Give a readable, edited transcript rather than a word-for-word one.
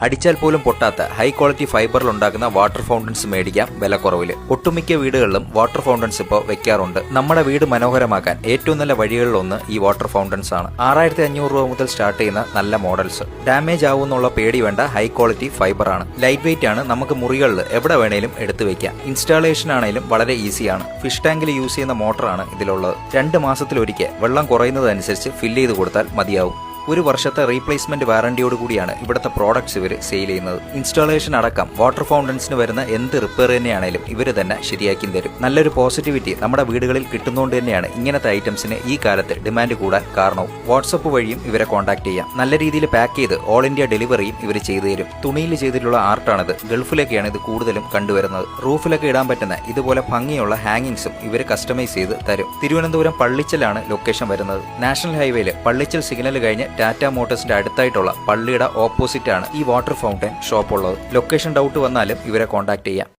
അടിച്ചാൽ പോലും പൊട്ടാത്ത high quality ഫൈബറിൽ ഉണ്ടാക്കുന്ന വാട്ടർ ഫൗണ്ടൻസ് മേടിക്കാം വിലക്കുറവിൽ. ഒട്ടുമിക്ക വീടുകളിലും വാട്ടർ ഫൗണ്ടൻസ് ഇപ്പോൾ വെക്കാറുണ്ട്. നമ്മുടെ വീട് മനോഹരമാക്കാൻ ഏറ്റവും നല്ല വഴികളിലൊന്ന് ഈ വാട്ടർ ഫൗണ്ടൻസ് ആണ്. 6500 രൂപ മുതൽ സ്റ്റാർട്ട് ചെയ്യുന്ന നല്ല മോഡൽസ്. ഡാമേജ് ആവുമെന്നുള്ള പേടി വേണ്ട, ഹൈ ക്വാളിറ്റി ഫൈബർ ആണ്. ലൈറ്റ് വെയിറ്റ് ആണ്, നമുക്ക് മുറികളിൽ എവിടെ വേണേലും എടുത്തു വെക്കാം. ഇൻസ്റ്റാളേഷൻ ആണെങ്കിലും വളരെ ഈസിയാണ്. ഫിഷ് ടാങ്കിൽ യൂസ് ചെയ്യുന്ന മോട്ടറാണ് ഇതിലുള്ളത്. 2 മാസത്തിലൊരിക്കൽ വെള്ളം കുറയുന്നതനുസരിച്ച് ഫില്ല് ചെയ്ത് കൊടുത്താൽ മതിയാവും. 1 വർഷത്തെ റീപ്ലേസ്മെന്റ് വാറന്റിയോട് കൂടിയാണ് ഇവിടുത്തെ പ്രോഡക്ട്സ് ഇവർ സെയിൽ ചെയ്യുന്നത്. ഇൻസ്റ്റാളേഷൻ അടക്കം വാട്ടർ ഫൗണ്ടൻസിന് വരുന്ന എന്ത് റിപ്പയർ തന്നെയാണെങ്കിലും ഇവർ തന്നെ ശരിയാക്കി തരും. നല്ലൊരു പോസിറ്റിവിറ്റി നമ്മുടെ വീടുകളിൽ കിട്ടുന്നതുകൊണ്ട് തന്നെയാണ് ഇങ്ങനത്തെ ഐറ്റംസിന് ഈ കാലത്ത് ഡിമാൻഡ് കൂടാൻ കാരണവും. വാട്സപ്പ് വഴിയും ഇവരെ കോൺടാക്ട് ചെയ്യാം. നല്ല രീതിയിൽ പാക്ക് ചെയ്ത് ഓൾ ഇന്ത്യ ഡെലിവറിയും ഇവർ ചെയ്തു തരും. തുണിയിൽ ചെയ്തിട്ടുള്ള ആർട്ടാണിത്. ഗൾഫിലൊക്കെയാണ് ഇത് കൂടുതലും കണ്ടുവരുന്നത്. റൂഫിലൊക്കെ ഇടാൻ പറ്റുന്ന ഇതുപോലെ ഭംഗിയുള്ള ഹാങ്ങിങ്സും ഇവർ കസ്റ്റമൈസ് ചെയ്ത് തരും. തിരുവനന്തപുരം പള്ളിച്ചലാണ് ലൊക്കേഷൻ വരുന്നത്. നാഷണൽ ഹൈവേയിൽ പള്ളിച്ചൽ സിഗ്നൽ കഴിഞ്ഞ് ടാറ്റ മോട്ടോഴ്സിന്റെ അടുത്തായിട്ടുള്ള പള്ളിയുടെ ഓപ്പോസിറ്റ് ആണ് ഈ വാട്ടർ ഫൗണ്ടൻ ഷോപ്പ് ഉള്ളത്. ലൊക്കേഷൻ ഡൗട്ട് വന്നാലും ഇവരെ കോൺടാക്ട് ചെയ്യാം.